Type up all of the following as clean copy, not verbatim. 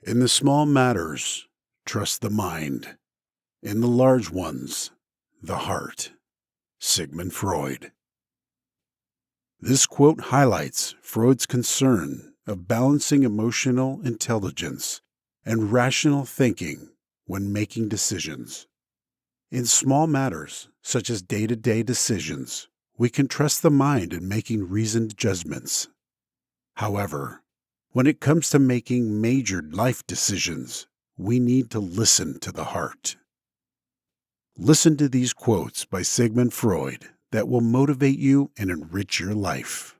In the small matters, trust the mind. In the large ones, the heart. Sigmund Freud. This quote highlights Freud's concern of balancing emotional intelligence and rational thinking when making decisions. In small matters, such as day-to-day decisions, we can trust the mind in making reasoned judgments. However, when it comes to making major life decisions, we need to listen to the heart. Listen to these quotes by Sigmund Freud that will motivate you and enrich your life.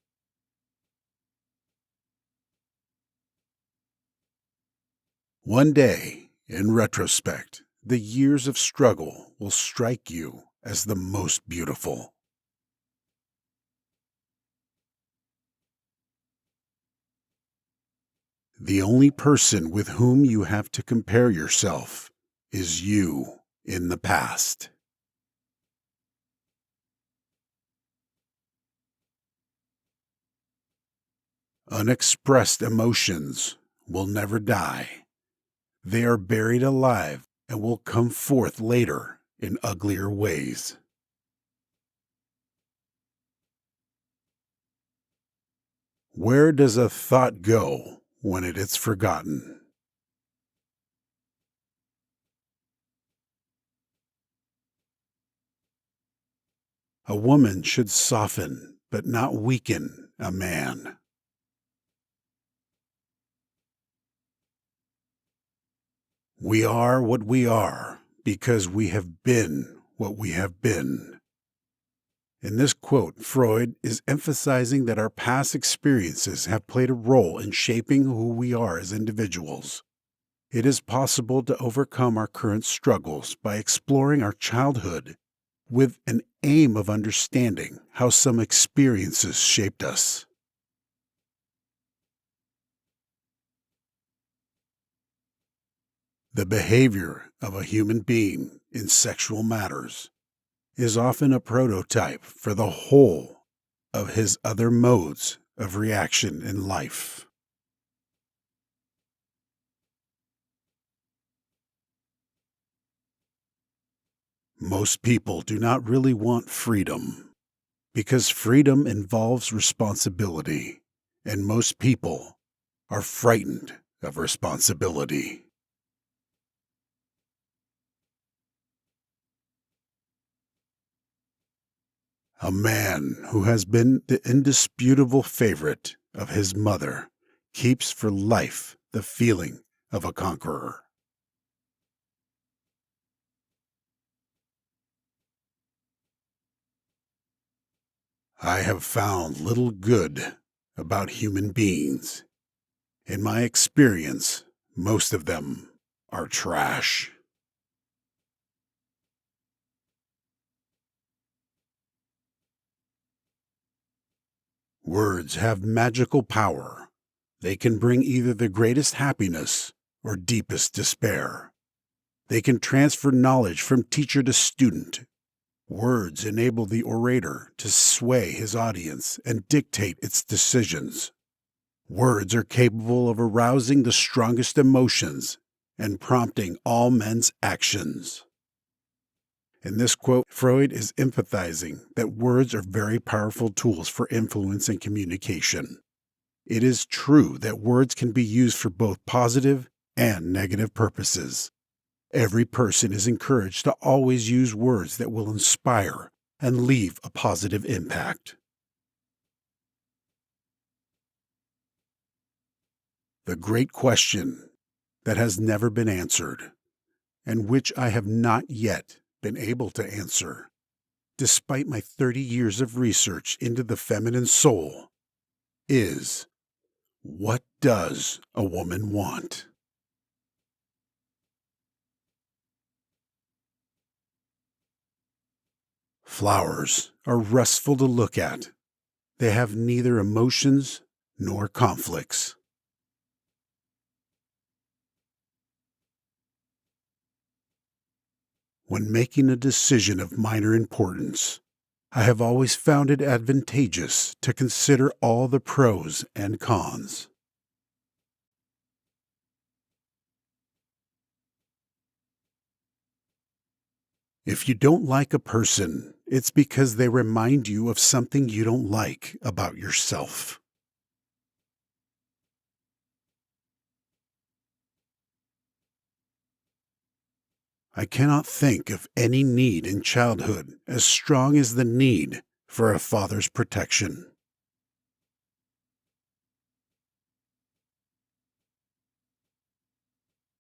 One day, in retrospect, the years of struggle will strike you as the most beautiful. The only person with whom you have to compare yourself is you in the past. Unexpressed emotions will never die. They are buried alive and will come forth later in uglier ways. Where does a thought go when it is forgotten? A woman should soften but not weaken a man. We are what we are because we have been what we have been. In this quote, Freud is emphasizing that our past experiences have played a role in shaping who we are as individuals. It is possible to overcome our current struggles by exploring our childhood with an aim of understanding how some experiences shaped us. The behavior of a human being in sexual matters is often a prototype for the whole of his other modes of reaction in life. Most people do not really want freedom because freedom involves responsibility, and most people are frightened of responsibility. A man who has been the indisputable favorite of his mother keeps for life the feeling of a conqueror. I have found little good about human beings. In my experience, most of them are trash. Words have magical power. They can bring either the greatest happiness or deepest despair. They can transfer knowledge from teacher to student. Words enable the orator to sway his audience and dictate its decisions. Words are capable of arousing the strongest emotions and prompting all men's actions. In this quote, Freud is emphasizing that words are very powerful tools for influence and communication. It is true that words can be used for both positive and negative purposes. Every person is encouraged to always use words that will inspire and leave a positive impact. The great question that has never been answered, and which I have not yet been able to answer, despite my 30 years of research into the feminine soul, is, what does a woman want? Flowers are restful to look at. They have neither emotions nor conflicts. When making a decision of minor importance, I have always found it advantageous to consider all the pros and cons. If you don't like a person, it's because they remind you of something you don't like about yourself. I cannot think of any need in childhood as strong as the need for a father's protection.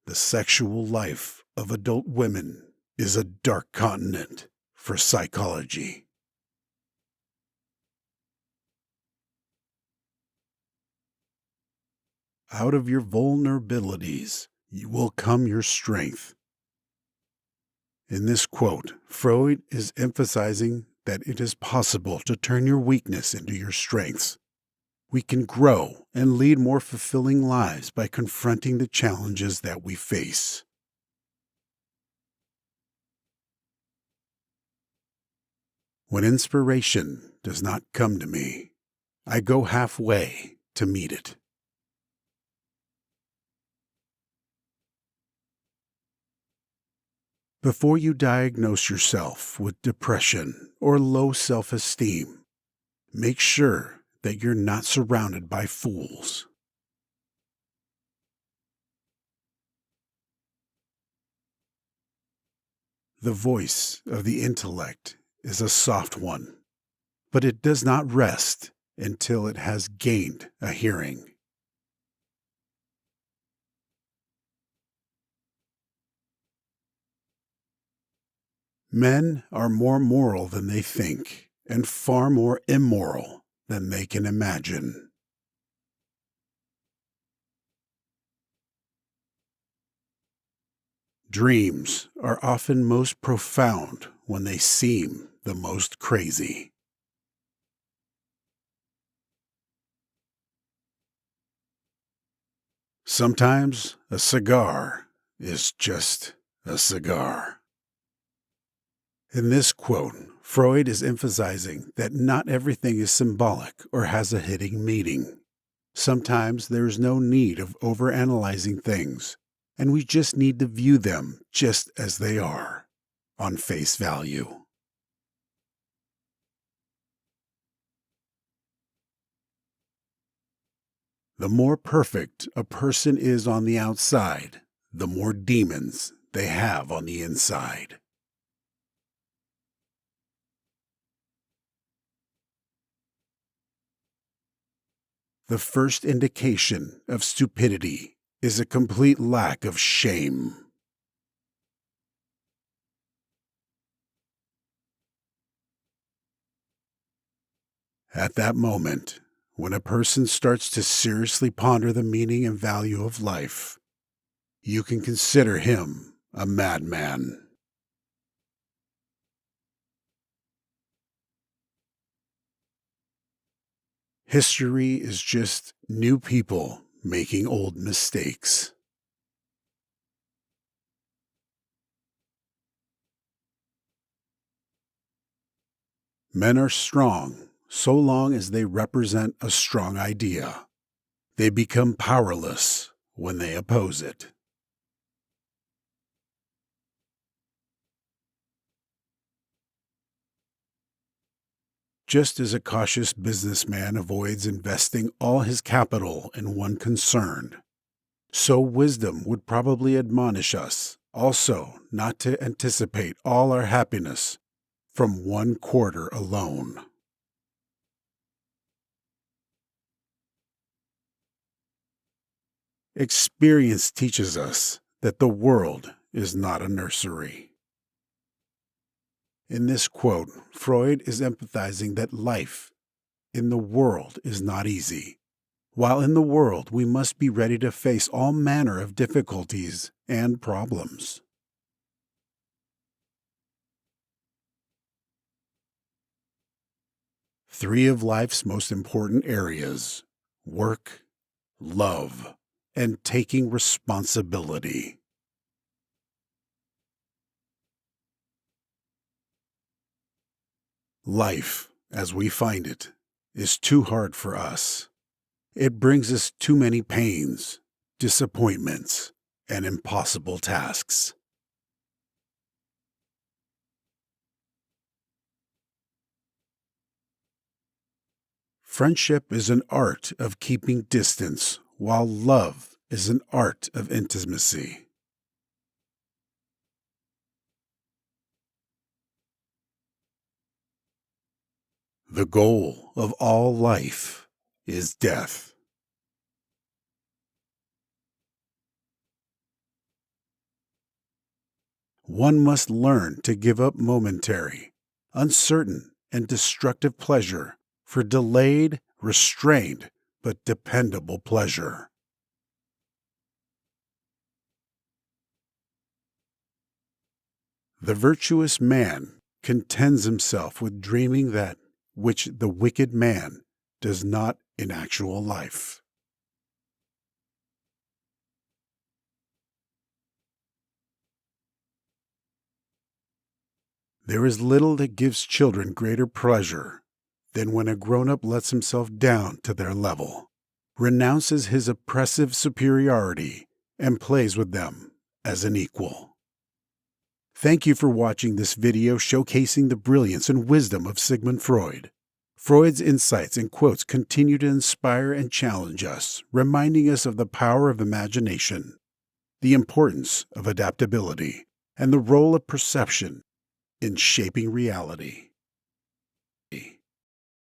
The sexual life of adult women is a dark continent for psychology. Out of your vulnerabilities, you will come your strength. In this quote, Freud is emphasizing that it is possible to turn your weakness into your strengths. We can grow and lead more fulfilling lives by confronting the challenges that we face. When inspiration does not come to me, I go halfway to meet it. Before you diagnose yourself with depression or low self-esteem, make sure that you're not surrounded by fools. The voice of the intellect is a soft one, but it does not rest until it has gained a hearing. Men are more moral than they think, and far more immoral than they can imagine. Dreams are often most profound when they seem the most crazy. Sometimes a cigar is just a cigar. In this quote, Freud is emphasizing that not everything is symbolic or has a hidden meaning. Sometimes there is no need of overanalyzing things, and we just need to view them just as they are, on face value. The more perfect a person is on the outside, the more demons they have on the inside. The first indication of stupidity is a complete lack of shame. At that moment, when a person starts to seriously ponder the meaning and value of life, you can consider him a madman. History is just new people making old mistakes. Men are strong so long as they represent a strong idea. They become powerless when they oppose it. Just as a cautious businessman avoids investing all his capital in one concern, so wisdom would probably admonish us also not to anticipate all our happiness from one quarter alone. Experience teaches us that the world is not a nursery. In this quote, Freud is empathizing that life in the world is not easy. While in the world, we must be ready to face all manner of difficulties and problems. Three of life's most important areas: work, love, and taking responsibility. Life, as we find it, is too hard for us. It brings us too many pains, disappointments, and impossible tasks. Friendship is an art of keeping distance, while love is an art of intimacy. The goal of all life is death. One must learn to give up momentary, uncertain, and destructive pleasure for delayed, restrained, but dependable pleasure. The virtuous man contents himself with dreaming that which the wicked man does not in actual life. There is little that gives children greater pleasure than when a grown-up lets himself down to their level, renounces his oppressive superiority, and plays with them as an equal. Thank you for watching this video showcasing the brilliance and wisdom of Sigmund Freud. Freud's insights and quotes continue to inspire and challenge us, reminding us of the power of imagination, the importance of adaptability, and the role of perception in shaping reality.